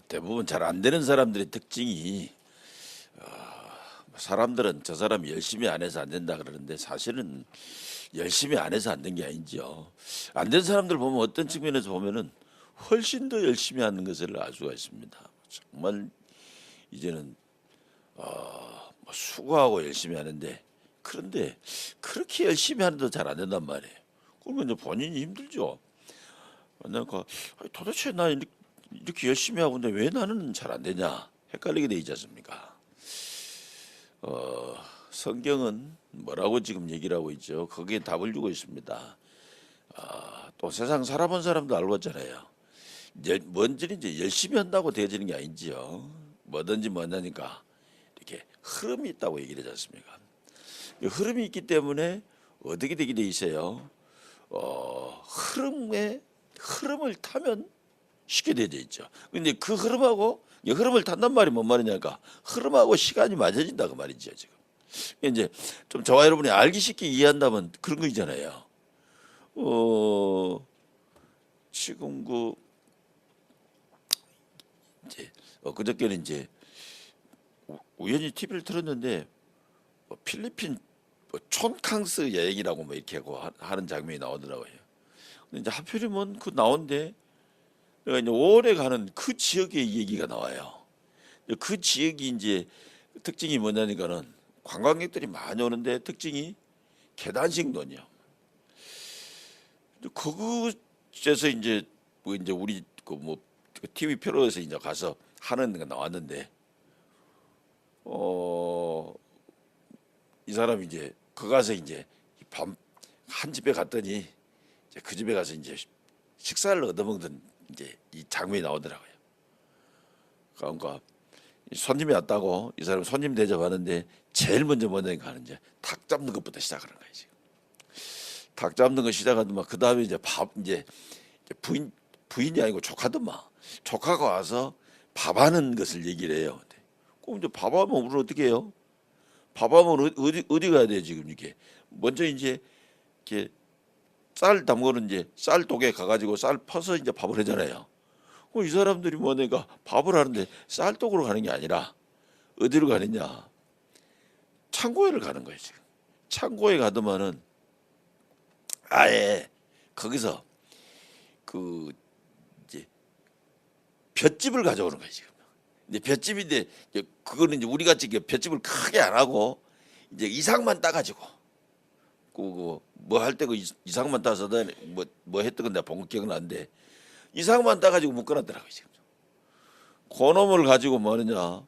대부분 잘 안 되는 사람들의 특징이 사람들은 저 사람이 열심히 안 해서 안 된다 그러는데 사실은 열심히 안 해서 안 된 게 아니죠. 안 된 사람들 보면 어떤 측면에서 보면은 훨씬 더 열심히 하는 것을 알 수가 있습니다. 정말 이제는 뭐 수고하고 열심히 하는데 그런데 그렇게 열심히 하는데도 잘 안 된단 말이에요. 그러면 이제 본인이 힘들죠. 내가 도대체 나 이렇게 열심히 하고 있는데 왜 나는 잘 안 되냐 헷갈리게 돼 있지 않습니까? 성경은 뭐라고 지금 얘기를 하고 있죠. 거기에 답을 주고 있습니다. 또 세상 살아본 사람도 알고 있잖아요. 뭔지 이제 열심히 한다고 되어지는 게 아니지요. 뭐든지 뭐냐니까 이렇게 흐름이 있다고 얘기를 하지 않습니까? 이 흐름이 있기 때문에 어떻게 되게 돼 있어요. 흐름을 타면 쉽게 되어 있죠. 근데 그 흐름하고 이 흐름을 탄단 말이 뭔 말이냐니까 흐름하고 시간이 맞아진다 그 말이죠 지금. 이제 좀 저와 여러분이 알기 쉽게 이해한다면 그런 거 있잖아요. 지금 이제 그저께는 이제 우연히 TV를 틀었는데 필리핀 촌캉스 여행이라고 뭐 이렇게 하고 하는 장면이 나오더라고요. 근데 이제 하필이면 그 나온데 내가 이제 오래 가는 그 지역의 얘기가 나와요. 그 지역이 이제 특징이 뭐냐니까는 관광객들이 많이 오는데 특징이 계단식 논이요. 그곳에서 이제 뭐 이제 우리 TV 표로에서 이제 가서 하는 거 나왔는데 이 사람이 이제 그 가서 이제 밤 한 집에 갔더니 이제 그 집에 가서 이제 식사를 얻어먹던 이제 이 장면이 나오더라고요. 그러니까 손님이 왔다고 이 사람 손님 대접하는데 제일 먼저 하는 이제 닭 잡는 것부터 시작하는 거예요. 지금 닭 잡는 거 시작하더만 그 다음에 이제 이제 부인이 아니고 조카더만 조카가 와서 밥하는 것을 얘기를 해요. 그럼 이제 밥하면 우리 어떻게 해요? 밥하면 어디 가야 돼 지금 이게 먼저 이제 이렇게 쌀 담그는 이제 쌀독에 가가지고 쌀 퍼서 이제 밥을 하잖아요. 그럼 이 사람들이 뭐니까 밥을 하는데 쌀독으로 가는 게 아니라 어디로 가느냐? 창고에를 가는 거예요 지금. 창고에 가더만은 아예 거기서 그 이제 볏짚을 가져오는 거예요 지금. 근데 볏짚인데 그거는 이제 우리 같이 볏짚을 크게 안 하고 이제 이상만 따가지고 뭐 할 때 그 이상만 따서 뭐 했던 건 내가 본 거 기억은 나는데 이상만 따가지고 묶어놨더라고요 지금. 그 놈을 가지고 뭐 하느냐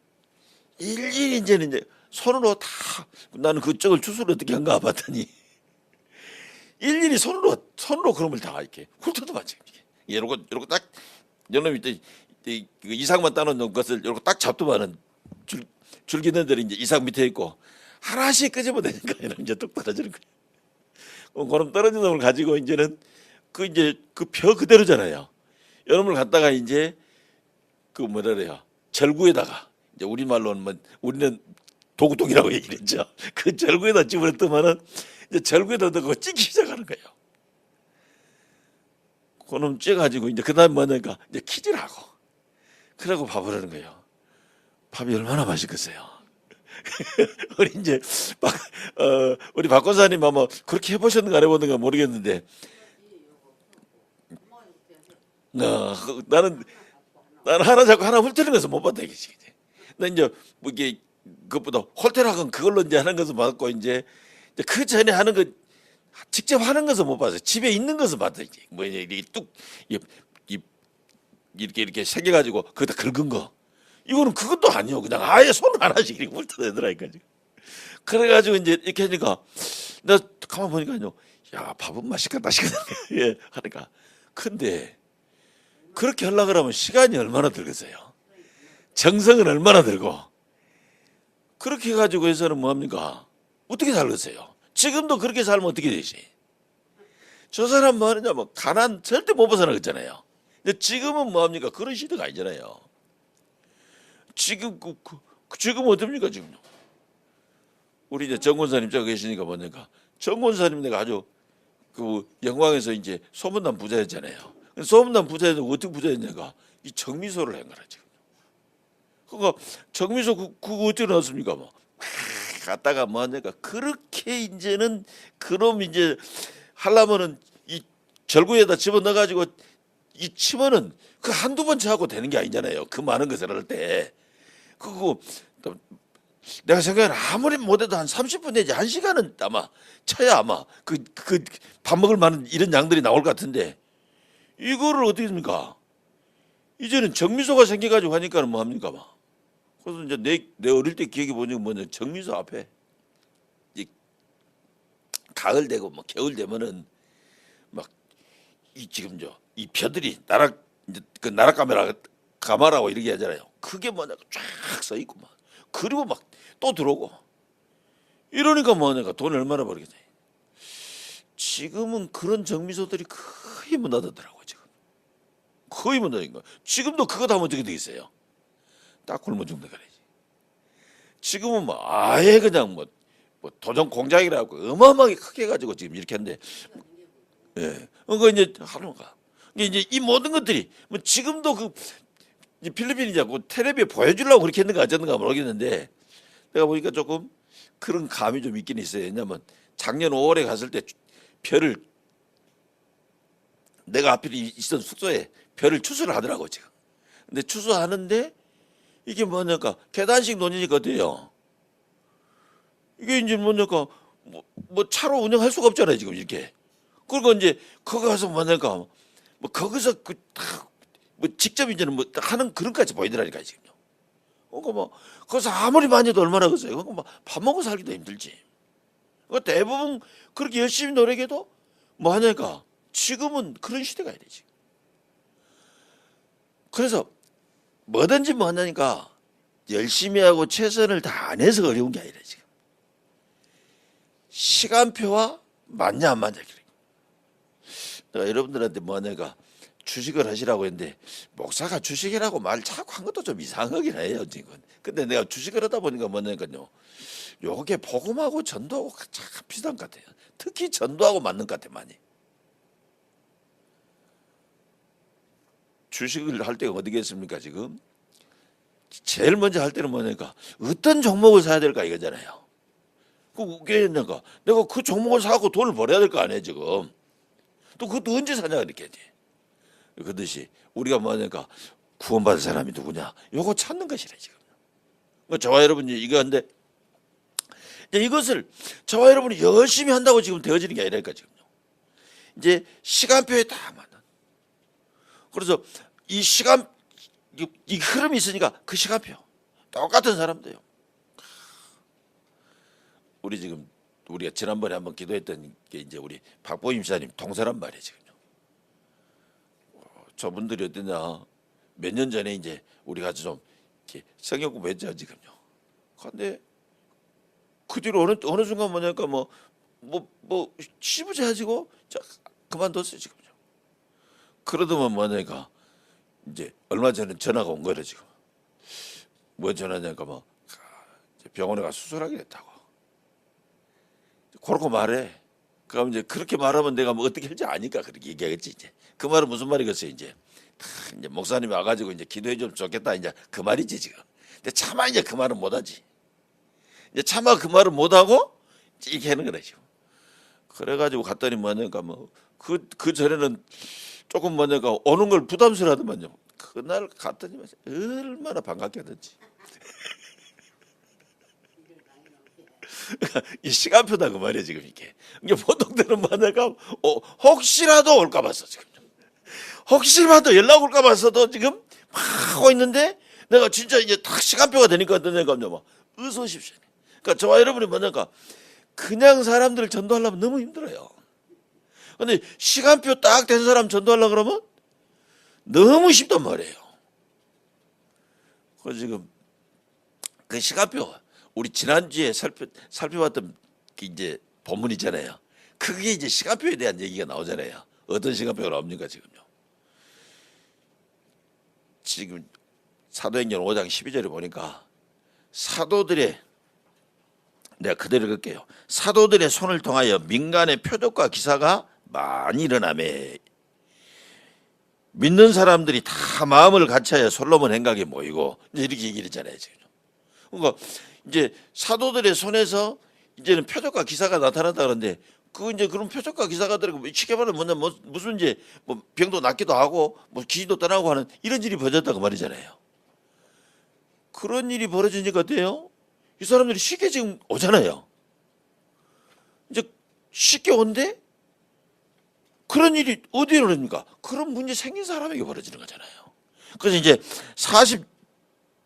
일일이 이제 손으로 다 나는 그쪽을 주소를 어떻게 한가 봤더니 일일이 손으로 그놈을 다 이렇게 훑어도만 지금 이렇게 딱 요놈이 이상만 따놓은 것을 이렇게 딱 잡더만은 줄기는들이 이제 이상 밑에 있고 하나씩 끄집어내니까 이제 뚝 떨어지는 거예요. 그럼 떨어진 놈을 가지고 이제는 그 벼 그대로잖아요. 여름을 갖다가 이제 그 뭐라 그래요 절구에다가 이제 우리말로는 뭐 우리는 도구통이라고 얘기를 했죠. 그 절구에다 집어넣더만은 이제 절구에다 넣고 찢기 시작하는 거예요. 그놈 쪄가지고 이제 그다음 뭐냐니까 이제 키질하고 그러고 밥을 하는 거예요. 밥이 얼마나 맛있겠어요. 우리 이제 우리 박 권사님 아마 그렇게 해보셨는가 안 해보는가 모르겠는데 나는 하나 잡고 하나 훑는 것을 못 봤다 이게. 나 이제 뭐 이게 그것보다 홀테락은 그걸로 이제 하는 것을 봤고 이제 그 전에 하는 거 직접 하는 것을 못 봤어요. 집에 있는 것을 봤다 이제 뭐 이렇게 뚝 이렇게 새겨가지고 거기다 긁은 거. 이거는 그것도 아니요. 그냥 아예 손 하나씩 이렇게 훑어내더라니까. 그래가지고 이제 이렇게 하니까 나 가만 보니까요. 야 밥은 맛있겠다 예, 하니까. 근데 그렇게 하려고 그러면 시간이 얼마나 들겠어요. 정성은 얼마나 들고. 그렇게 해가지고 해서는 뭐합니까? 어떻게 살겠어요? 지금도 그렇게 살면 어떻게 되지? 저 사람 뭐 하느냐 뭐 가난 절대 못 벗어나겠잖아요. 근데 지금은 뭐합니까? 그런 시대가 아니잖아요. 지금 지금 어떻습니까 지금? 우리 이제 정 권사님 저기 계시니까 보니까 정 권사님 내가 아주 그 영광에서 이제 소문난 부자였잖아요. 소문난 부자에서 어떻게 부자였냐가 이 정미소를 한 거라 지금. 그거 정미소 그거 어떻게 나왔습니까? 뭐 갔다가 뭐 하니까 그렇게 이제는 그럼 이제 하려면은 이 절구에다 집어넣어 가지고 이 치면은 그 한두 번 차고 되는 게 아니잖아요. 그 많은 것을 할 때. 그거 또 내가 생각에는 아무리 못해도 한 30분 내지 1시간은 아마 쳐야 아마 그 밥 먹을 만한 이런 양들이 나올 것 같은데 이거를 어떻게 합니까? 이제는 정미소가 생겨가지고 하니까는 뭐 합니까? 막. 그래서 이제 내 어릴 때 기억이 뭐냐 정미소 앞에 이 가을 되고 뭐 겨울 되면은 막 이 지금 이 벼들이 나락 이제 그 나락 가마라고 이렇게 하잖아요. 그게 뭐냐 쫙 서 있고 막 그리고 막 또 들어오고 이러니까 뭐냐가 돈 얼마나 벌겠냐. 지금은 그런 정미소들이 거의 못 닫았더라고요. 지금 거의 못 닫은 거. 지금도 그거 다 어떻게 되겠어요? 딱 굶어 죽는 거지. 지금은 뭐 아예 그냥 뭐 도전 공장이라고 어마어마하게 크게 해가지고 지금 이렇게 하는데 예, 그거 이제 하는 거. 이제 이 모든 것들이 뭐 지금도 그 필리핀이 자꾸 텔레비에 보여주려고 그렇게 했는가 어쨌는가 모르겠는데 내가 보니까 조금 그런 감이 좀 있긴 있어요. 왜냐면 작년 5월에 갔을 때 별을 내가 하필 있던 숙소에 별을 추수를 하더라고 지금. 근데 추수하는데 이게 뭐냐까 계단식 논이니까 어때요? 이게 이제 뭐냐까 뭐 차로 운영할 수가 없잖아요 지금 이렇게. 그리고 이제 거기 가서 뭐냐까 뭐 거기서 뭐 직접 이제는 뭐 하는 그런 까지 보이더라니까 지금요. 그거 뭐 거기서 아무리 많이 해도 얼마나 그랬어요. 그거 뭐 밥 먹고 살기도 힘들지. 그 대부분 그렇게 열심히 노력해도 뭐 하냐니까 지금은 그런 시대가 아니래 지금. 그래서 뭐든지 뭐 하냐니까 열심히 하고 최선을 다해서 어려운 게 아니라 지금 시간표와 맞냐 안 맞냐. 내가 여러분들한테 뭐 하냐니까 주식을 하시라고 했는데 목사가 주식이라고 말 자꾸 한 것도 좀 이상하긴 해요 지금. 근데 내가 주식을 하다 보니까 뭐냐니까요. 요게 복음하고 전도하고 참 비슷한 것 같아요. 특히 전도하고 맞는 것 같아요 많이. 주식을 할 때가 어디겠습니까 지금? 제일 먼저 할 때는 뭐냐니까 어떤 종목을 사야 될까 이거잖아요. 그게 내가 그 종목을 사고 돈을 벌어야 될 거 아니에요 지금. 또 그것도 언제 사냐 이렇게 하지. 그듯이 우리가 뭐냐니까 구원받은 사람이 누구냐 요거 찾는 것이래 지금. 저와 여러분이 이거 한데 이것을 저와 여러분이 열심히 한다고 지금 되어지는 게 아니라니까 지금요. 이제 시간표에 다 맞는. 그래서 이 시간 이 흐름이 있으니까 그 시간표 똑같은 사람들요. 우리 지금 우리가 지난번에 한번 기도했던 게 이제 우리 박보임 사님 동서란 말이에요 지금요. 저분들이 어떠냐 몇 년 전에 이제 우리 같이 좀 이렇게 성경 공부했죠 지금요. 근데 그 뒤로 어느 순간 뭐냐니까 뭐 시부지 가지고 그만뒀어요 지금요. 그러더만 뭐냐니까 이제 얼마 전에 전화가 온 거래 지금. 뭐 전화냐니까 뭐 병원에 가 수술하게 됐다고. 그렇게 말해. 그럼 이제 그렇게 말하면 내가 뭐 어떻게 할지 아니까 그렇게 얘기하겠지 이제. 그 말은 무슨 말이겠어요 이제. 이제 목사님이 와가지고 이제 기도해 주면 좋겠다 이제 그 말이지 지금. 근데 차마 이제 그 말은 못하지. 이제 차마 그 말을 못하고 이렇게 하는 거라 지금. 그래가지고 갔더니 뭐냐니까 그 전에는 조금 뭐냐니까 오는 걸 부담스러워하더만요. 그날 갔더니 얼마나 반갑게 하던지. 이 시간표다 그 말이야 지금 이게. 이게 보통들은 뭐냐니까 혹시라도 올까 봐서 지금. 혹시라도 연락 올까 봐서도 지금 막 하고 있는데 내가 진짜 이제 딱 시간표가 되니까 내가 막 어서 오십시오. 그러니까 저와 여러분이 뭐냐니까 그냥 사람들을 전도하려면 너무 힘들어요. 근데 시간표 딱 된 사람 전도하려고 그러면 너무 쉽단 말이에요. 그래서 지금 그 시간표 우리 지난주에 살펴봤던 이제 본문 있잖아요. 그게 이제 시간표에 대한 얘기가 나오잖아요. 어떤 시간표가 나옵니까 지금요? 지금 사도행전 5장 12절에 보니까 사도들의 내가 그대로 읽을게요. 사도들의 손을 통하여 민간의 표적과 기사가 많이 일어나매 믿는 사람들이 다 마음을 같이하여 솔로몬 행각에 모이고 이제 이렇게 얘기를 했잖아요. 지금. 그러니까 이제 사도들의 손에서 이제는 표적과 기사가 나타났다 그러는데 그 이제 그런 표적과 기사가 들어고 쉽게 말하면 뭐냐 무슨 이제 뭐 병도 낫기도 하고 뭐 귀신도 떠나고 하는 이런 일이 벌어졌다고 말이잖아요. 그런 일이 벌어지니까 어때요? 이 사람들이 쉽게 지금 오잖아요. 이제 쉽게 온데 그런 일이 어디에 일어납니까? 그런 문제 생긴 사람에게 벌어지는 거잖아요. 그래서 이제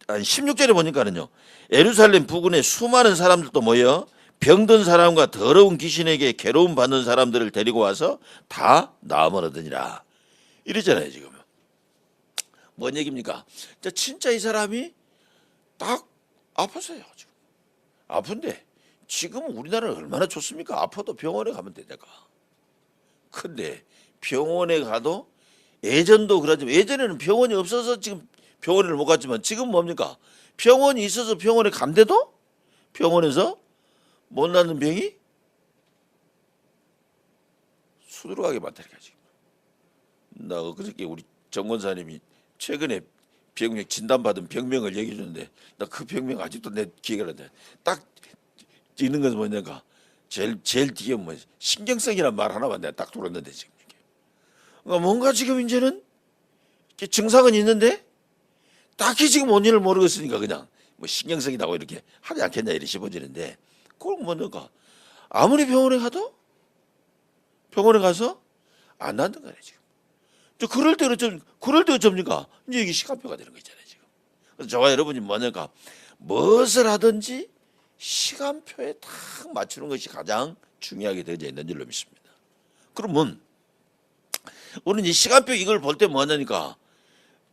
16절에 보니까는요. 예루살렘 부근에 수많은 사람들도 모여 병든 사람과 더러운 귀신에게 괴로움 받는 사람들을 데리고 와서 다 나음을 얻으니라. 이러잖아요, 지금. 뭔 얘기입니까? 진짜 이 사람이 딱 아팠어요, 지금. 아픈데 지금 우리나라는 얼마나 좋습니까? 아파도 병원에 가면 되니까. 근데 병원에 가도 예전도 그러지만 예전에는 병원이 없어서 지금 병원을 못 갔지만 지금 뭡니까? 병원이 있어서 병원에 간대도 병원에서 못 낫는 병이 수두룩하게 많다니까 지금. 나 그저께 우리 정 권사님이 최근에 병명 진단받은 병명을 얘기해 주는데 나 그 병명 아직도 내 기억이 안 나. 딱 있는 것은 뭐냐가 제일 뒤에 뭐 신경성이라는 말 하나만 내가 딱 들었는데 지금 그러니까 뭔가 지금 이제는 증상은 있는데 딱히 지금 원인을 모르겠으니까 그냥 뭐 신경성이라고 이렇게 하지 않겠냐 이렇게 씹어지는데 그걸 뭐냐가 아무리 병원에 가도 병원에 가서 안 낫는 거네 지금. 저 그럴 때 어쩝니까? 이제 이게 시간표가 되는 거 있잖아요 지금. 그래서 저와 여러분이 뭐냐가 무엇을 하든지 시간표에 딱 맞추는 것이 가장 중요하게 되어져 있는 줄로 믿습니다. 그러면 우리는 이 시간표 이걸 볼 때 뭐냐니까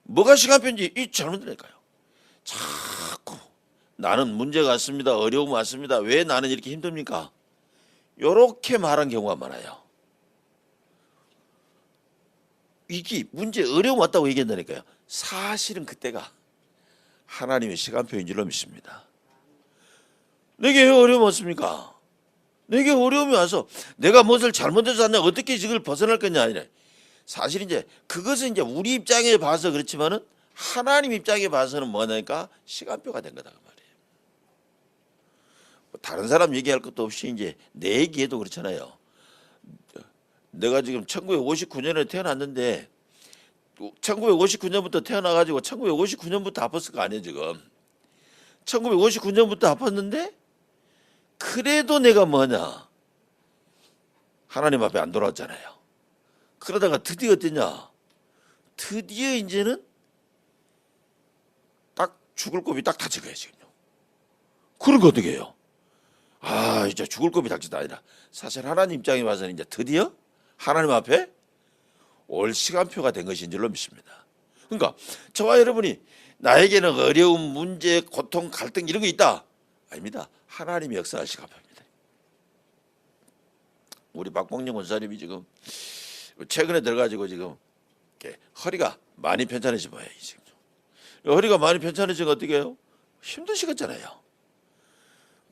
뭐가 시간표인지 이 잘못되니까요. 자꾸 나는 문제가 왔습니다. 어려움이 왔습니다. 왜 나는 이렇게 힘듭니까? 이렇게 말한 경우가 많아요. 이게 문제 어려움 왔다고 얘기한다니까요. 사실은 그때가 하나님의 시간표인 줄로 믿습니다. 내게 왜 어려움이 왔습니까? 내게 어려움이 와서 내가 무엇을 잘못해서 하냐 어떻게 이걸 벗어날 거냐 아니라 사실 이제 그것은 이제 우리 입장에 봐서 그렇지만은 하나님 입장에 봐서는 뭐냐니까 시간표가 된 거다 그 말이에요. 다른 사람 얘기할 것도 없이 이제 내 얘기해도 그렇잖아요. 내가 지금 1959년에 태어났는데 1959년부터 태어나가지고 1959년부터 아팠을 거 아니에요 지금. 1959년부터 아팠는데 그래도 내가 뭐냐 하나님 앞에 안 돌아왔잖아요. 그러다가 드디어 어땠냐? 드디어 이제는 딱 죽을 고비 딱 닥친 거예요 지금요. 그런 거 어떻게 해요? 아 이제 죽을 고비 닥치다 아니라 사실 하나님 입장에 봐서는 이제 드디어 하나님 앞에 올 시간표가 된 것인 줄로 믿습니다. 그러니까 저와 여러분이 나에게는 어려움, 문제, 고통, 갈등 이런 거 있다. 아닙니다. 하나님이 역사할 시간표입니다. 우리 박봉영 원사님이 지금 최근에 들어가지고 지금 허리가 많이 편찮으신 거예요. 지금 허리가 많이 편찮으시면 어떻게 해요? 힘드시겠잖아요.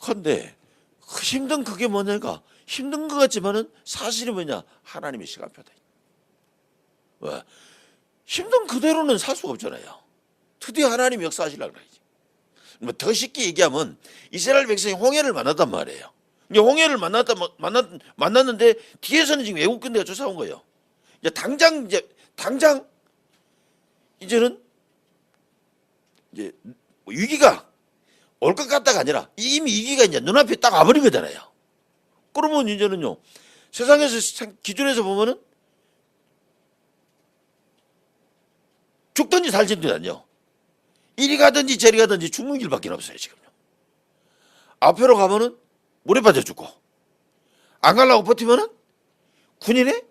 그런데 힘든 그게 뭐냐니까 힘든 것 같지만은 사실은 뭐냐 하나님의 시간표다. 왜? 힘든 그대로는 살 수가 없잖아요. 드디어 하나님이 역사하시려고 그러지. 뭐 더 쉽게 얘기하면 이스라엘 백성이 홍해를 만났단 말이에요. 이제 홍해를 만났는데 뒤에서는 지금 외국 군대가 쫓아온 거예요. 이제 당장 이제는 이제 위기가 올 것 같다가 아니라 이미 위기가 이제 눈앞에 딱 와버린 거잖아요. 그러면 이제는요 세상에서 기준에서 보면은 죽든지 살든지 아니요. 이리 가든지 저리 가든지 죽는 길밖에 없어요 지금요. 앞으로 가면은 물에 빠져 죽고 안 가려고 버티면은 군인의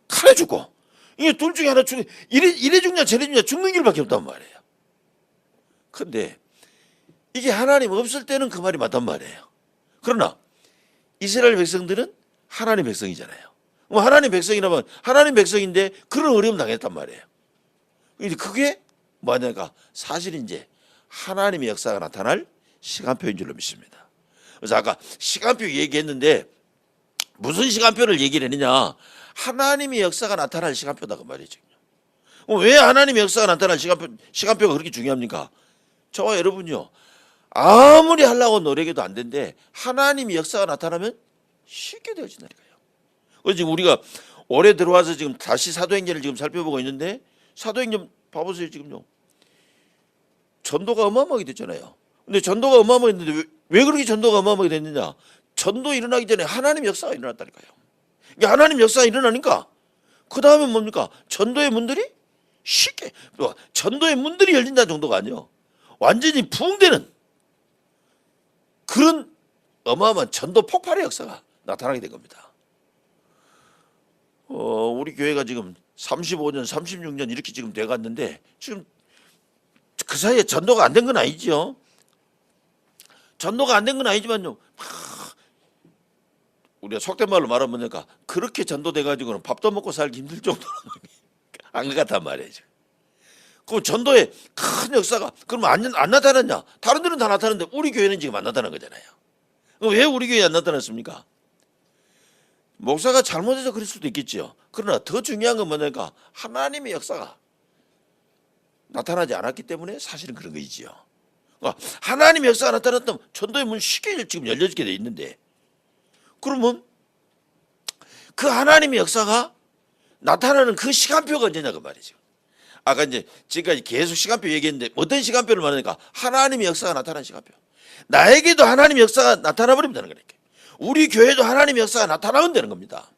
칼에 죽고 이게 둘 중에 하나 이래 죽냐 저래 죽냐 죽는 길밖에 없단 말이에요. 근데 이게 하나님 없을 때는 그 말이 맞단 말이에요. 그러나 이스라엘 백성들은 하나님 백성이잖아요. 뭐 하나님 백성이라면 하나님 백성인데 그런 어려움 당했단 말이에요. 근데 그게 뭐냐가 사실 이제 하나님의 역사가 나타날 시간표인 줄로 믿습니다. 그래서 아까 시간표 얘기했는데 무슨 시간표를 얘기를 했느냐? 하나님의 역사가 나타날 시간표다 그 말이죠. 왜 하나님의 역사가 나타날 시간표가 그렇게 중요합니까? 저와 여러분요, 아무리 하려고 노력해도 안 되는데 하나님의 역사가 나타나면 쉽게 되어진다니까요. 그래서 지금 우리가 올해 들어와서 지금 다시 사도행전을 지금 살펴보고 있는데, 사도행전 봐보세요. 지금요, 전도가 어마어마하게 됐잖아요. 근데 전도가 어마어마하게 됐는데 왜 그렇게 전도가 어마어마하게 됐느냐? 전도 일어나기 전에 하나님 역사가 일어났다니까요. 그러니까 하나님 역사가 일어나니까 그 다음에 뭡니까? 전도의 문들이 쉽게, 전도의 문들이 열린다는 정도가 아니에요. 완전히 부흥되는 그런 어마어마한 전도 폭발의 역사가 나타나게 된 겁니다. 우리 교회가 지금 35년, 36년 이렇게 지금 돼갔는데 지금 그 사이에 전도가 안 된 건 아니죠. 전도가 안 된 건 아니지만요, 우리가 속된 말로 말하면 뭐니까 그렇게 전도돼 가지고는 밥도 먹고 살기 힘들 정도로 안 같단 말이죠. 그럼 전도의 큰 역사가 그러면 안 나타났냐? 다른 데는 다 나타났는데 우리 교회는 지금 안 나타난 거잖아요. 그럼 왜 우리 교회에 안 나타났습니까? 목사가 잘못해서 그럴 수도 있겠죠. 그러나 더 중요한 건 뭐냐니까 하나님의 역사가 나타나지 않았기 때문에 사실은 그런 거이지요. 그러니까 하나님의 역사가 나타났다면 전도의 문 쉽게 지금 열려지게 돼 있는데, 그러면 그 하나님의 역사가 나타나는 그 시간표가 언제냐 그 말이죠. 아까 이제 지금까지 계속 시간표 얘기했는데 어떤 시간표를 말하니까 하나님의 역사가 나타나는 시간표. 나에게도 하나님의 역사가 나타나 버리면 되는 거니까. 우리 교회도 하나님의 역사가 나타나면 되는 겁니다.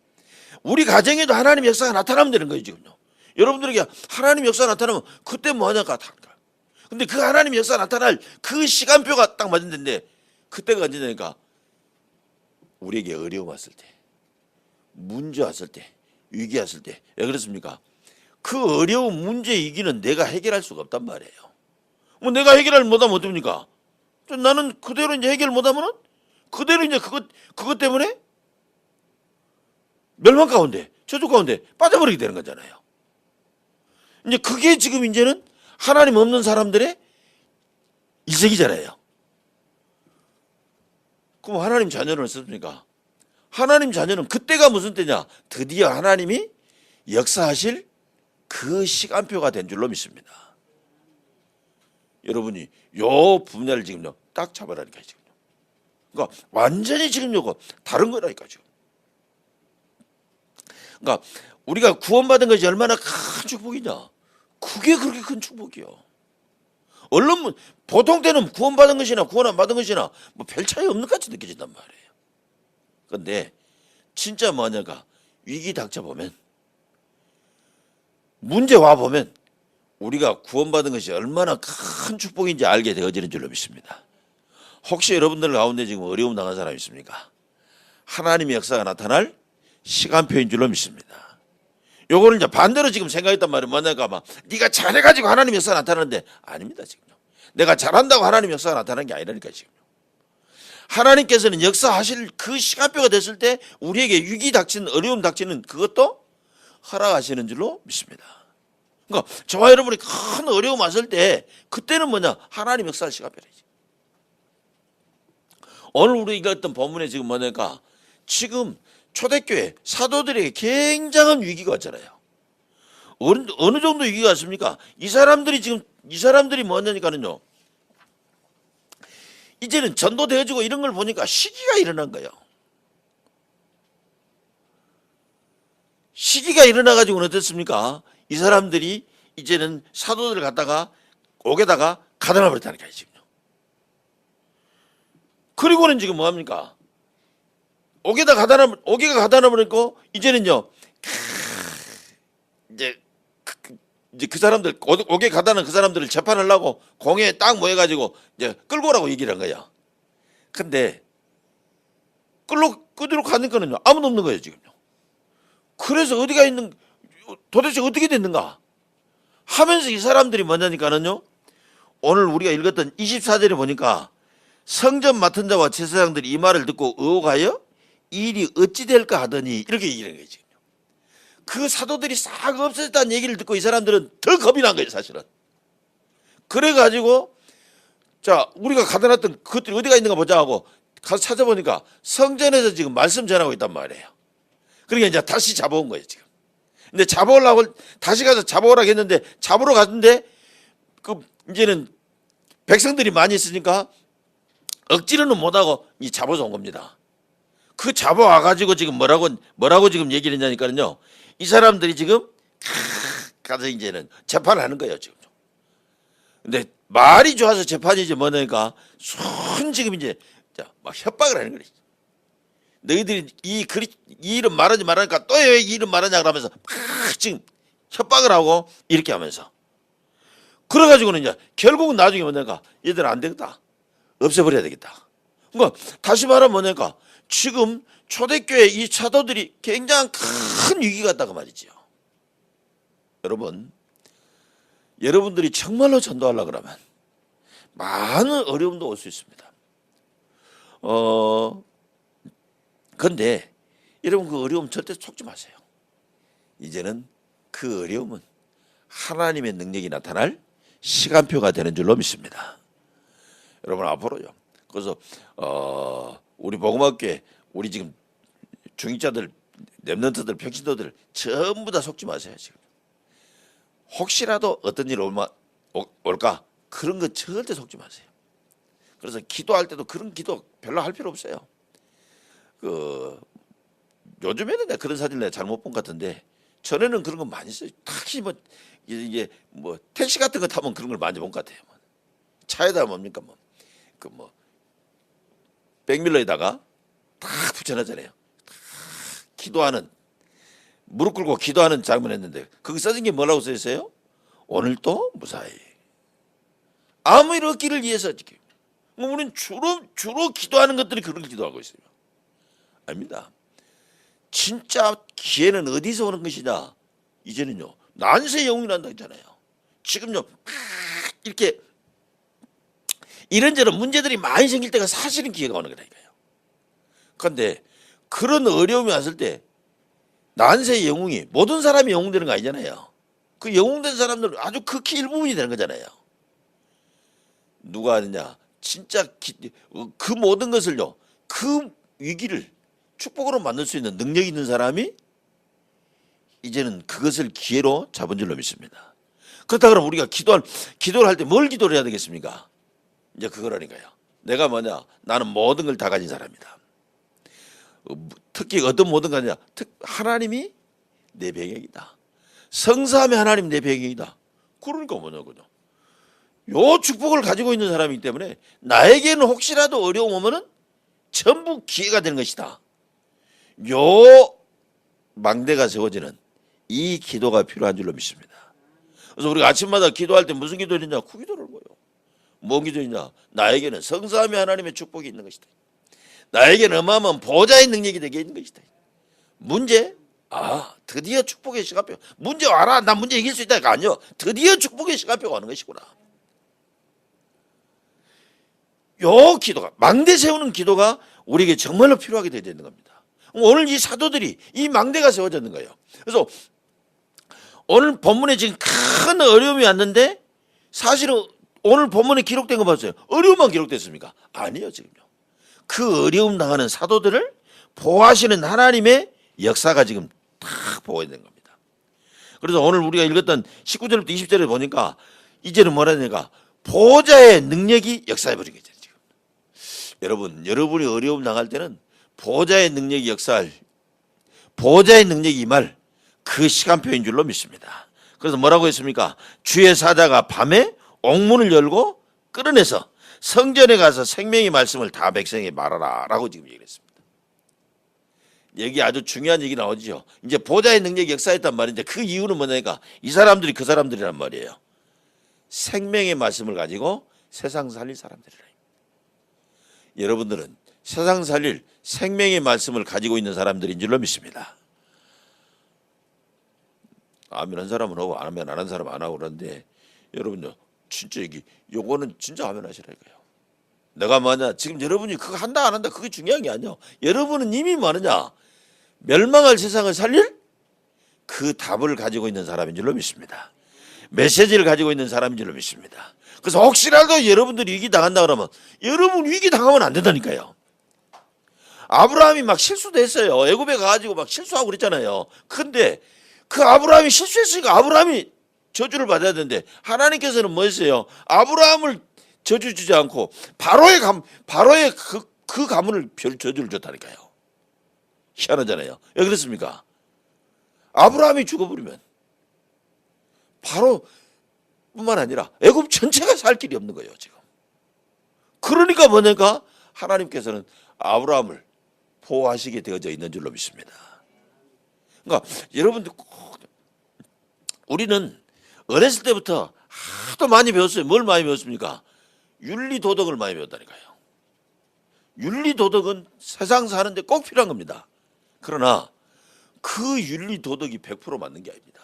우리 가정에도 하나님의 역사가 나타나면 되는 거예요 지금요. 여러분들에게 하나님의 역사가 나타나면 그때 뭐 하냐가 다. 근데 그 하나님의 역사가 나타날 그 시간표가 딱 맞는데 그때가 언제냐니까 우리에게 어려움 왔을 때, 문제 왔을 때, 위기 왔을 때. 왜 그렇습니까? 그 어려운 문제 위기는 내가 해결할 수가 없단 말이에요. 뭐 내가 해결을 못하면 어떡합니까? 나는 그대로 이제 해결 못하면은 그대로 이제 그것 때문에 멸망 가운데, 저주 가운데 빠져버리게 되는 거잖아요. 이제 그게 지금 이제는 하나님 없는 사람들의 일생이잖아요. 그럼 하나님 자녀는 어떻습니까? 하나님 자녀는 그때가 무슨 때냐? 드디어 하나님이 역사하실 그 시간표가 된 줄로 믿습니다. 여러분이 요 분야를 지금요 딱 잡아라니까요. 지금. 그러니까 완전히 지금 요거 다른 거라니까 지금. 그러니까 우리가 구원받은 것이 얼마나 큰 축복이냐? 그게 그렇게 큰 축복이요. 얼른 보통 때는 구원받은 것이나 구원 안 받은 것이나 뭐 별 차이 없는 것 같이 느껴진단 말이에요. 그런데 진짜 뭐냐가 위기 닥쳐 보면, 문제 와 보면 우리가 구원받은 것이 얼마나 큰 축복인지 알게 되어지는 줄로 믿습니다. 혹시 여러분들 가운데 지금 어려움 당한 사람 있습니까? 하나님의 역사가 나타날 시간표인 줄로 믿습니다. 요거를 이제 반대로 지금 생각했단 말이에요. 뭐냐가 막 네가 잘해가지고 하나님의 역사가 나타나는데 아닙니다. 지금요. 내가 잘한다고 하나님의 역사가 나타나는 게 아니라니까 지금. 하나님께서는 역사하실 그 시간표가 됐을 때 우리에게 위기 닥치는, 어려움 닥치는 그것도 허락하시는 줄로 믿습니다. 그러니까 저와 여러분이 큰 어려움 왔을 때 그때는 뭐냐? 하나님 역사할 시간표이지. 오늘 우리가 했던 본문에 지금 뭐냐니까 지금 초대교회 사도들에게 굉장한 위기가 왔잖아요. 어느 정도 위기가 왔습니까? 이 사람들이 뭐냐니까는요, 이제는 전도되어지고 이런 걸 보니까 시기가 일어난 거예요. 시기가 일어나가지고는 어떻습니까? 이 사람들이 이제는 사도들을 갖다가 옥에다가 가둬놔 버렸다니까요, 지금요. 그리고는 지금 뭐합니까? 옥에가 가다놔 버리고 이제는요, 이제 그 사람들, 옥에 가다는 그 사람들을 재판하려고 공회에 딱 모여가지고 이제 끌고 오라고 얘기를 한 거야. 근데 끌고 가니까는요 아무도 없는 거예요 지금요. 그래서 어디가 있는, 도대체 어떻게 됐는가 하면서 이 사람들이 뭐냐니까는요, 오늘 우리가 읽었던 24절에 보니까 성전 맡은 자와 제사장들이 이 말을 듣고 의혹하여 일이 어찌 될까 하더니 이렇게 얘기하는 거예요 지금. 그 사도들이 싹 없어졌다는 얘기를 듣고 이 사람들은 더 겁이 난 거예요 사실은. 그래가지고 자 우리가 가둬놨던 그것들이 어디가 있는가 보자 하고 가서 찾아보니까 성전에서 지금 말씀 전하고 있단 말이에요. 그러니까 이제 다시 잡아온 거예요 지금. 근데 잡아오려고 다시 가서 잡아오라고 했는데 잡으러 갔는데 그 이제는 백성들이 많이 있으니까 억지로는 못하고 이 잡아서 온 겁니다. 그 잡아와 가지고 지금 뭐라고 지금 얘기를 했냐니까요. 이 사람들이 지금 가서 이제는 재판을 하는 거예요 지금. 근데 말이 좋아서 재판이지 뭐냐니까 지금 이제 막 협박을 하는 거예요. 너희들이 이 이름 말하지 말하니까 또 왜 이 이름 말하냐 그러면서 막 지금 협박을 하고 이렇게 하면서 그래가지고는 이제 결국은 나중에 뭐냐니까 얘들 안 되겠다. 없애버려야 되겠다. 그러니까 다시 말하면 뭐냐니까 지금 초대교회 이 사도들이 굉장히 큰 위기가 있다고 말이지요. 여러분들이 정말로 전도하려고 그러면 많은 어려움도 올 수 있습니다. 근데 여러분 그 어려움 절대 속지 마세요. 이제는 그 어려움은 하나님의 능력이 나타날 시간표가 되는 줄로 믿습니다. 여러분 앞으로요. 그래서 우리 복음학교에 우리 지금 중직자들, 렘넌트들, 평신도들 전부 다 속지 마세요. 지금 혹시라도 어떤 일 올까 그런 거 절대 속지 마세요. 그래서 기도할 때도 그런 기도 별로 할 필요 없어요. 요즘에는 내가 그런 사진 내가 잘못 본 것 같은데 전에는 그런 거 많이 써요. 특히 이게 택시 같은 거 타면 그런 걸 많이 본 것 같아요. 차에다 뭡니까 백밀러에다가 다 붙여놨잖아요. 기도하는 무릎 꿇고 기도하는 장면 했는데 거기 써진 게 뭐라고 써 있어요? 오늘도 무사히 아무 일 없기를 위해서 지금. 우리는 주로 기도하는 것들이 그런 기도하고 있어요. 아닙니다. 진짜 기회는 어디서 오는 것이냐? 이제는요 난세 영웅이 난다 했잖아요. 지금요 이렇게 이런저런 문제들이 많이 생길 때가 사실은 기회가 오는 거라니까요. 그런데 그런 어려움이 왔을 때 난세 영웅이 모든 사람이 영웅 되는 거 아니잖아요. 그 영웅된 사람들은 아주 극히 일부분이 되는 거잖아요. 누가 하느냐? 진짜 그 모든 것을요, 그 위기를 축복으로 만들 수 있는 능력이 있는 사람이 이제는 그것을 기회로 잡은 줄로 믿습니다. 그렇다 그러면 우리가 기도를 할 때 뭘 기도를 해야 되겠습니까? 이제 그거라니까요. 내가 나는 모든 걸 다 가진 사람이다. 특히 어떤 모든 거냐? 하나님이 내 배경이다. 성삼위 하나님 내 배경이다. 그러니까 뭐냐고요. 요 축복을 가지고 있는 사람이기 때문에 나에게는 혹시라도 어려움 오면은 전부 기회가 되는 것이다. 요 망대가 세워지는 이 기도가 필요한 줄로 믿습니다. 그래서 우리가 아침마다 기도할 때 무슨 기도했냐? 그 기도를 뭐요? 뭔 기도했냐? 나에게는 성삼위 하나님의 축복이 있는 것이다. 나에게는 어마어마한 보좌의 능력이 되게 있는 것이다. 문제? 드디어 축복의 시간표. 문제 와라. 나 문제 이길 수 있다가 아니요. 드디어 축복의 시간표가 오는 것이구나. 요 기도가 망대 세우는 기도가 우리에게 정말로 필요하게 되는 겁니다. 오늘 이 사도들이 이 망대가 세워졌는 거예요. 그래서 오늘 본문에 지금 큰 어려움이 왔는데 사실은 오늘 본문에 기록된 거 봤어요. 어려움만 기록됐습니까? 아니요, 지금요. 그 어려움 당하는 사도들을 보호하시는 하나님의 역사가 지금 딱 보여지는 겁니다. 그래서 오늘 우리가 읽었던 19절부터 20절에 보니까 이제는 뭐라니까 보호자의 능력이 역사해버린 거죠. 지금. 여러분이 어려움 당할 때는 보호자의 능력이 역사할, 보호자의 능력이 임할 그 시간표인 줄로 믿습니다. 그래서 뭐라고 했습니까? 주의 사자가 밤에 옥문을 열고 끌어내서 성전에 가서 생명의 말씀을 다 백성에게 말하라 라고 지금 얘기를 했습니다. 여기 아주 중요한 얘기 나오죠. 이제 보좌의 능력이 역사했단 말인데 그 이유는 뭐냐니까 이 사람들이 그 사람들이란 말이에요. 생명의 말씀을 가지고 세상 살릴 사람들이라. 여러분들은 세상 살릴 생명의 말씀을 가지고 있는 사람들인 줄로 믿습니다. 아멘 한 사람은 하고 아멘 안 한 사람은 안 하고 그러는데 여러분요 진짜 요거는 진짜 아멘 하시라니까요. 내가 지금 여러분이 그거 한다 안 한다 그게 중요한 게 아니야. 여러분은 이미 멸망할 세상을 살릴 그 답을 가지고 있는 사람인 줄로 믿습니다. 메시지를 가지고 있는 사람인 줄로 믿습니다. 그래서 혹시라도 여러분들이 위기 당한다 그러면 여러분 위기 당하면 안 된다니까요. 아브라함이 막 실수도 했어요. 애굽에 가가지고 막 실수하고 그랬잖아요. 근데 그 아브라함이 실수했으니까 아브라함이 저주를 받아야 되는데 하나님께서는 뭐였어요? 아브라함을 저주 주지 않고 바로의 그 가문을 별 저주를 줬다니까요. 희한하잖아요. 왜 그렇습니까? 아브라함이 죽어버리면 바로뿐만 아니라 애굽 전체가 살 길이 없는 거예요 지금. 그러니까 뭐냐니까 하나님께서는 아브라함을 보호하시게 되어져 있는 줄로 믿습니다. 그러니까 여러분들 우리는 어렸을 때부터 하도 많이 배웠어요. 뭘 많이 배웠습니까? 윤리도덕을 많이 배웠다니까요. 윤리도덕은 세상 사는데 꼭 필요한 겁니다. 그러나 그 윤리도덕이 100% 맞는 게 아닙니다.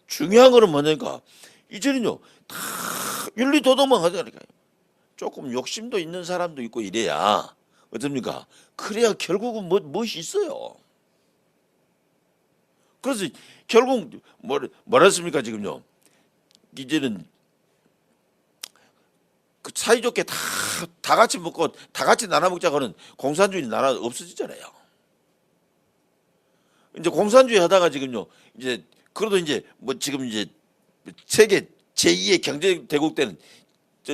중요한 거는 뭐냐니까 이제는요 다 윤리도덕만 하자니까요. 조금 욕심도 있는 사람도 있고 이래야 어떻습니까? 그래야 결국은 무엇이 있어요. 그래서 결국 뭐랬습니까 지금요? 이제는 그 사이좋게 다 같이 먹고 다 같이 나눠 먹자고 하는 공산주의 나라 없어지잖아요. 이제 공산주의 하다가 지금요 이제 그래도 이제 지금 이제 세계 제2의 경제 대국 때는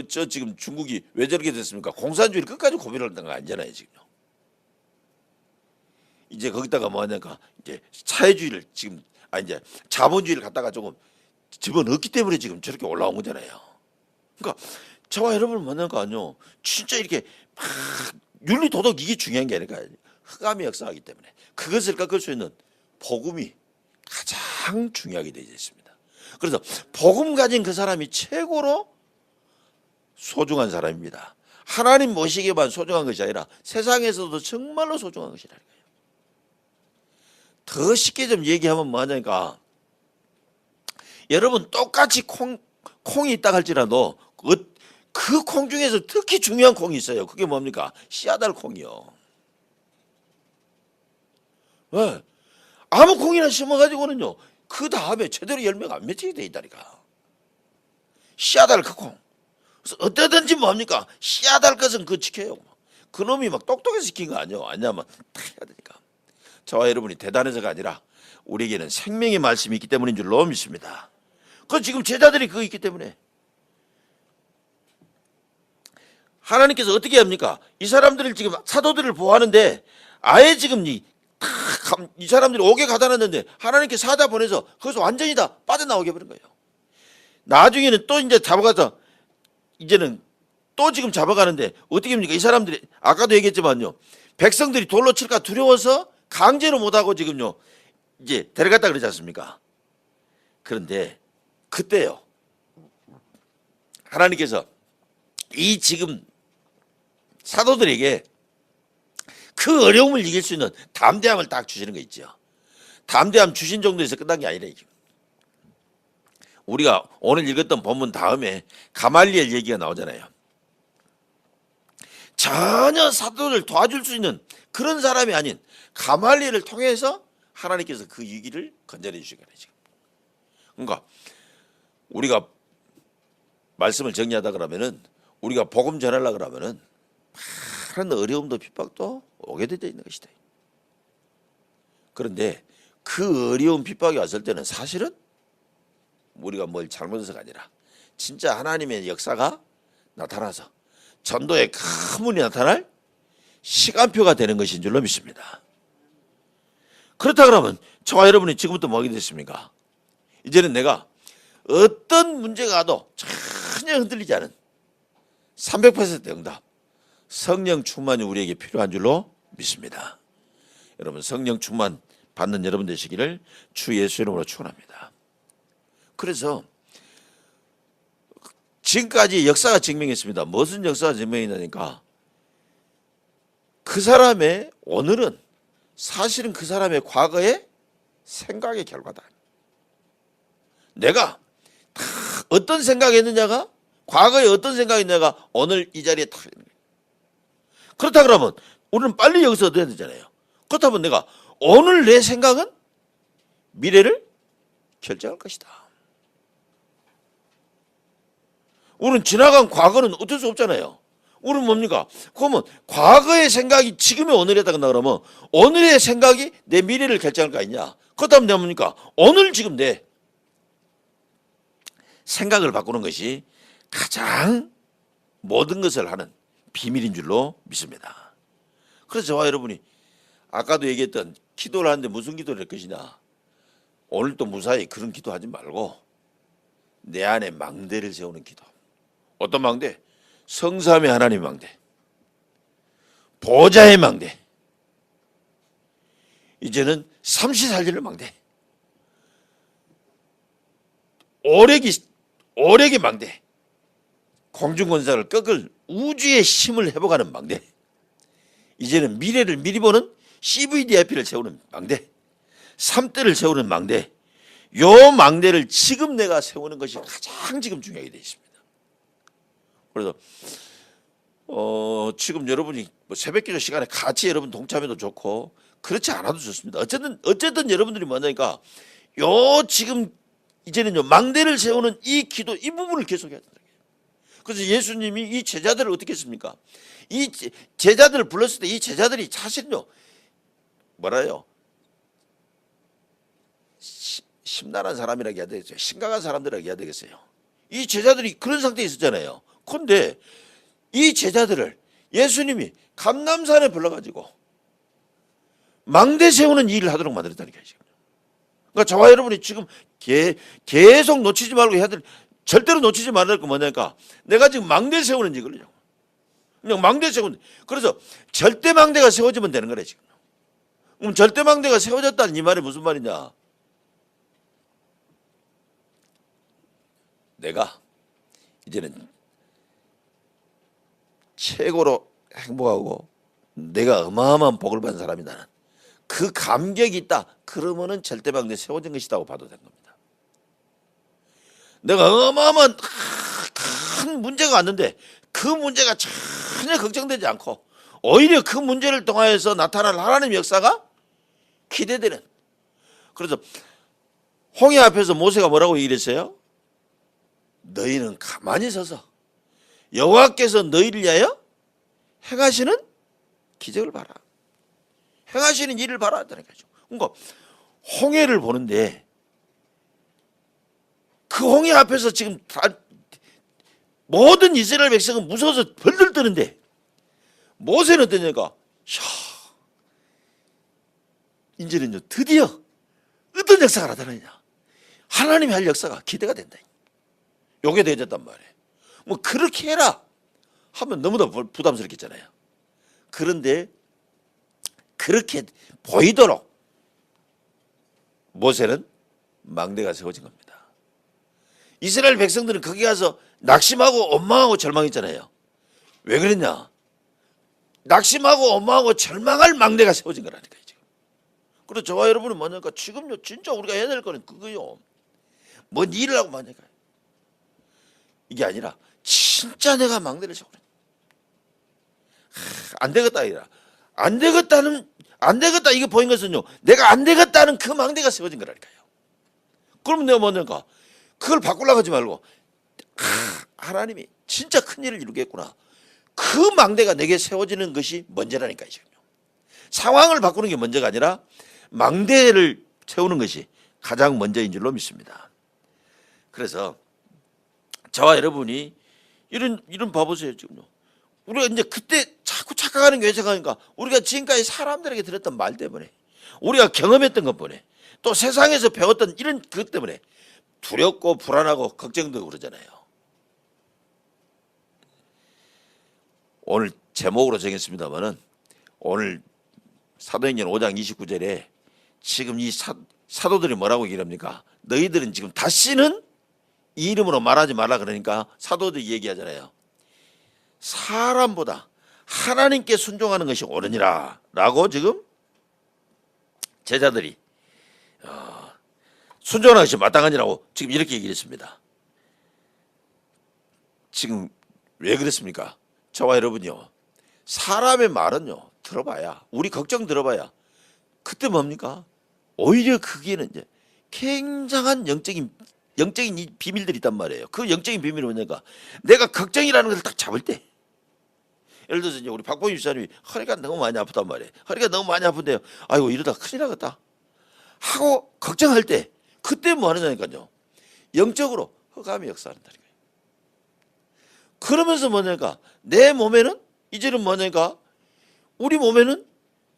저 지금 중국이 왜 저렇게 됐습니까? 공산주의를 끝까지 고민을 했던 거 아니잖아요 지금요. 이제 거기다가 뭐하냐니까 이제 사회주의를 지금 이제 자본주의를 갖다가 조금 집어넣기 때문에 지금 저렇게 올라온 거잖아요. 그러니까 저와 여러분은 뭐냐니까 아니요 진짜 이렇게 막 윤리 도덕 이게 중요한 게 아니라 흑암의 역사하기 때문에 그것을 깎을 수 있는 복음이 가장 중요하게 되어 있습니다. 그래서 복음 가진 그 사람이 최고로 소중한 사람입니다. 하나님 모시기만 소중한 것이 아니라 세상에서도 정말로 소중한 것이라는 거예요. 더 쉽게 좀 얘기하면 뭐하냐니까 여러분 똑같이 콩이 있다 할지라도 그 콩 중에서 특히 중요한 콩이 있어요. 그게 뭡니까? 씨앗알 콩이요. 왜? 아무 콩이나 심어가지고는요 그 다음에 제대로 열매가 안 맺히게 돼 있다니까. 씨앗알 그 콩. 그래서 어떠든지 뭡니까? 씨앗할 것은 그 지켜요. 그놈이 막 똑똑해서 시킨 거 아니에요. 아니냐면 다 해야 되니까. 저와 여러분이 대단해서가 아니라 우리에게는 생명의 말씀이 있기 때문인 줄로 믿습니다. 그 지금 제자들이 그거 있기 때문에 하나님께서 어떻게 합니까? 이 사람들을 지금 사도들을 보호하는데 아예 지금 이 사람들이 옥에 가다 놨는데 하나님께 사자 보내서 거기서 완전히 다 빠져나오게 버린 거예요. 나중에는 또 이제 잡아가서 이제는 또 지금 잡아가는데 어떻게 합니까? 이 사람들이 아까도 얘기했지만요. 백성들이 돌로 칠까 두려워서 강제로 못하고 지금요. 이제 데려갔다 그러지 않습니까? 그런데 그때요. 하나님께서 이 지금 사도들에게 그 어려움을 이길 수 있는 담대함을 딱 주시는 거 있죠. 담대함 주신 정도에서 끝난 게 아니라 이게. 우리가 오늘 읽었던 본문 다음에 가말리엘 얘기가 나오잖아요. 전혀 사도를 도와줄 수 있는 그런 사람이 아닌 가말리엘을 통해서 하나님께서 그 위기를 건져내 주신 거예요. 그러니까 우리가 말씀을 정리하다 그러면은 우리가 복음 전하려고 그러면은 많은 어려움도 핍박도 오게 되어 있는 것이다. 그런데 그 어려운 핍박이 왔을 때는 사실은 우리가 뭘 잘못해서가 아니라 진짜 하나님의 역사가 나타나서 전도의 큰 문이 나타날 시간표가 되는 것인 줄로 믿습니다. 그렇다 그러면 저와 여러분이 지금부터 뭐 하게 됐습니까? 이제는 내가 어떤 문제가 와도 전혀 흔들리지 않은 300% 응답 성령 충만이 우리에게 필요한 줄로 믿습니다. 여러분 성령 충만 받는 여러분 되시기를 주 예수 이름으로 축원합니다. 그래서 지금까지 역사가 증명했습니다. 무슨 역사가 증명했냐니까 그 사람의 오늘은 사실은 그 사람의 과거의 생각의 결과다. 내가 다 어떤 생각했느냐가 과거에 어떤 생각했느냐가 오늘 이 자리에 다 있는 거예요. 그렇다 그러면 우리는 빨리 여기서 얻어야 되잖아요. 그렇다면 내가 오늘 내 생각은 미래를 결정할 것이다. 우리는 지나간 과거는 어쩔 수 없잖아요. 우리는 뭡니까? 그러면 과거의 생각이 지금의 오늘에다 간다 그러면 오늘의 생각이 내 미래를 결정할 거 아니냐? 그다음 내가 뭡니까? 오늘 지금 내 생각을 바꾸는 것이 가장 모든 것을 하는 비밀인 줄로 믿습니다. 그래서 저와 여러분이 아까도 얘기했던 기도를 하는데 무슨 기도를 할 것이냐. 오늘 또 무사히 그런 기도하지 말고 내 안에 망대를 세우는 기도. 어떤 망대? 성삼위 하나님의 망대, 보좌의 망대, 이제는 삼시살리를 망대, 오력의 망대, 공중권사를 꺾을 우주의 힘을 회복하는 망대, 이제는 미래를 미리 보는 CVDIP를 세우는 망대, 3대를 세우는 망대, 요 망대를 지금 내가 세우는 것이 가장 지금 중요하게 되어 있습니다. 그래서 지금 여러분이 뭐 새벽기도 시간에 같이 여러분 동참해도 좋고 그렇지 않아도 좋습니다. 어쨌든 여러분들이 뭐냐니까 요 지금 이제는요 망대를 세우는 이 기도 이 부분을 계속해야 된다. 그래서 예수님이 이 제자들을 어떻게 했습니까? 이 제자들을 불렀을 때 이 제자들이 사실은요 뭐라요? 심란한 사람이라고 해야 되겠어요? 심각한 사람들이라고 해야 되겠어요? 이 제자들이 그런 상태에 있었잖아요. 그런데 이 제자들을 예수님이 감람산에 불러가지고 망대 세우는 일을 하도록 만들었다니까요. 그러니까 저와 여러분이 지금 계속 놓치지 말고 해야 될, 절대로 놓치지 말아야 될 거 뭐냐니까 내가 지금 망대 세우는 일을 그냥 망대 세우는, 그래서 절대 망대가 세워지면 되는 거래 지금. 그럼 절대 망대가 세워졌다는 이 말이 무슨 말이냐? 내가 이제는 최고로 행복하고 내가 어마어마한 복을 받은 사람이 나는 그 감격이 있다. 그러면은 절대망대 세워진 것이라고 봐도 된 겁니다. 내가 어마어마한 큰 문제가 왔는데 그 문제가 전혀 걱정되지 않고 오히려 그 문제를 통하여서 나타날 하나님의 역사가 기대되는. 그래서 홍해 앞에서 모세가 뭐라고 얘기했어요? 너희는 가만히 서서 여호와께서 너희를 위하여 행하시는 기적을 봐라. 행하시는 일을 봐라 했다는 거죠. 그러니까 홍해를 보는데 그 홍해 앞에서 지금 모든 이스라엘 백성은 무서워서 벌들 뜨는데 모세는 어떠냐니까 이제는요 드디어 어떤 역사가 나타나냐. 하나님이 할 역사가 기대가 된다. 요게 되어졌단 말이에요. 뭐 그렇게 해라 하면 너무나 부담스럽겠잖아요. 그런데 그렇게 보이도록 모세는 망대가 세워진 겁니다. 이스라엘 백성들은 거기 가서 낙심하고 원망하고 절망했잖아요. 왜 그랬냐? 낙심하고 원망하고 절망할 망대가 세워진 거라니까요. 지금. 그래서 저와 여러분은 뭐냐니까 지금요 진짜 우리가 해야 될 거는 그거요. 뭔 일을 하고 뭐냐니까 이게 아니라 진짜 내가 망대를 세우는. 안 되겠다 아니라 안 되겠다 이게 보인 것은요 내가 안 되겠다는 그 망대가 세워진 거라니까요. 그러면 내가 뭐냐니까 그걸 바꾸려고 하지 말고 하나님이 진짜 큰 일을 이루겠구나. 그 망대가 내게 세워지는 것이 먼저라니까요. 지금요. 상황을 바꾸는 게 먼저가 아니라 망대를 세우는 것이 가장 먼저인 줄로 믿습니다. 그래서 저와 여러분이 이런 봐보세요 지금요. 우리가 이제 그때 자꾸 착각하는 게 왜 착각하니까 우리가 지금까지 사람들에게 들었던 말 때문에 우리가 경험했던 것 때문에 또 세상에서 배웠던 이런 것 때문에 두렵고 불안하고 걱정되고 그러잖아요. 오늘 제목으로 정했습니다만은 오늘 사도행전 5장 29절에 지금 이 사도들이 뭐라고 얘기합니까? 너희들은 지금 다시는 이 이름으로 말하지 말라 그러니까 사도들이 얘기하잖아요. 사람보다 하나님께 순종하는 것이 옳으니라 라고 지금 제자들이 순종하는 것이 마땅하니라고 지금 이렇게 얘기를 했습니다. 지금 왜 그랬습니까? 저와 여러분요 사람의 말은요 들어봐야 우리 걱정 들어봐야 그때 뭡니까? 오히려 그게는 이제 굉장한 영적인 이 비밀들이 있단 말이에요. 그 영적인 비밀이 뭐냐니까 내가 걱정이라는 것을 딱 잡을 때 예를 들어서 이제 우리 박봉희 집사님이 허리가 너무 많이 아프단 말이에요. 허리가 너무 많이 아픈데요. 아이고 이러다 큰일 나겠다 하고 걱정할 때 그때 뭐 하느냐니까요. 영적으로 흑암의 역사한다는 거예요. 그러면서 뭐냐니까 내 몸에는 이제는 뭐냐니까 우리 몸에는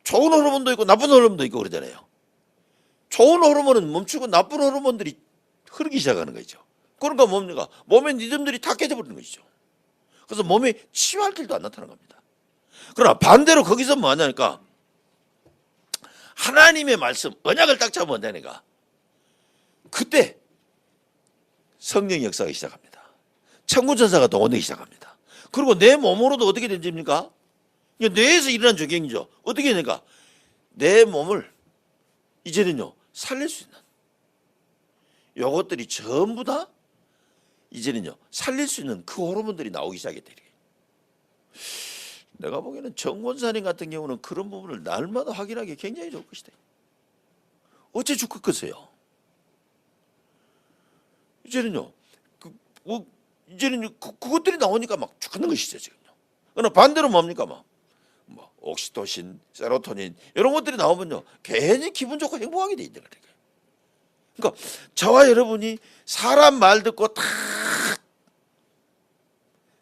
좋은 호르몬도 있고 나쁜 호르몬도 있고 그러잖아요. 좋은 호르몬은 멈추고 나쁜 호르몬들이 흐르기 시작하는 거죠. 그러니까 뭡니까? 몸의 리듬들이 다 깨져버리는 것이죠. 그래서 몸에 치유할 길도 안 나타나는 겁니다. 그러나 반대로 거기서 뭐 하냐니까 하나님의 말씀, 언약을 딱 잡으면 되니까 그때 성령의 역사가 시작합니다. 천군천사가 동원되기 시작합니다. 그리고 내 몸으로도 어떻게 된집니까? 뇌에서 일어난 조경이죠. 어떻게 되니까 내 몸을 이제는요 살릴 수 있는 요것들이 전부 다 이제는요 살릴 수 있는 그 호르몬들이 나오기 시작했다. 내가 보기에는 정권사님 같은 경우는 그런 부분을 날마다 확인하기 굉장히 좋을 것이다. 어째 죽겠어요? 이제는요, 이제는 그것들이 나오니까 막 죽는 것이죠 지금요. 그러나 반대로 뭡니까 뭐 옥시토신, 세로토닌 이런 것들이 나오면요 괜히 기분 좋고 행복하게 돼 있는 거예요. 그러니까 저와 여러분이 사람 말 듣고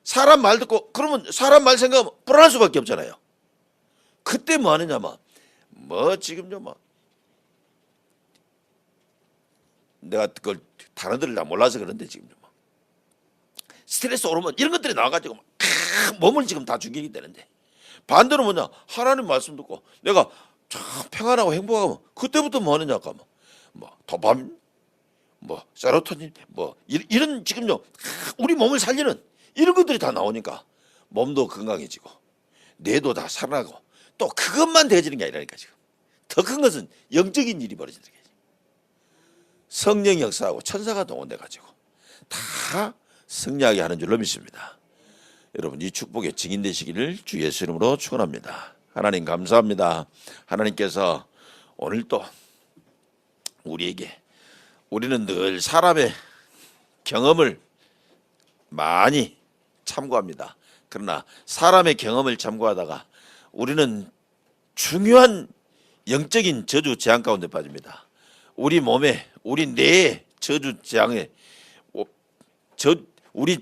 사람 말 듣고 그러면 사람 말 생각하면 불안할 수밖에 없잖아요. 그때 뭐 하느냐면 뭐 지금요 막 내가 그걸 단어들을 다 몰라서 그런데 지금 막 스트레스 오르면 이런 것들이 나와가지고 막 몸을 지금 다 죽이게 되는데 반대로 뭐냐 하나님 말씀 듣고 내가 참 평안하고 행복하면 그때부터 뭐 하느냐 하면 뭐 도파민 뭐 세로토닌 뭐 이런 지금요 우리 몸을 살리는 이런 것들이 다 나오니까 몸도 건강해지고 뇌도 다 살아나고 또 그것만 되어지는 게 아니라니까 지금 더 큰 것은 영적인 일이 벌어지는 거예요. 성령 역사하고 천사가 동원돼 가지고 다 승리하게 하는 줄로 믿습니다. 여러분 이 축복의 증인 되시기를 주 예수 이름으로 축원합니다. 하나님 감사합니다. 하나님께서 오늘 또 우리에게 우리는 늘 사람의 경험을 많이 참고합니다. 그러나 사람의 경험을 참고하다가 우리는 중요한 영적인 저주 재앙 가운데 빠집니다. 우리 몸에 우리 뇌의 저주 재앙에 우리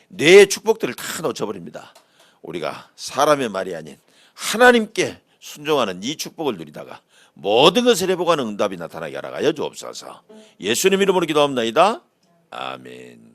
뇌의 축복들을 다 놓쳐버립니다. 우리가 사람의 말이 아닌 하나님께 순종하는 이 축복을 누리다가 모든 것을 회복하는 응답이 나타나게 하라 하여 주옵소서. 예수님 이름으로 기도합니다. 아멘.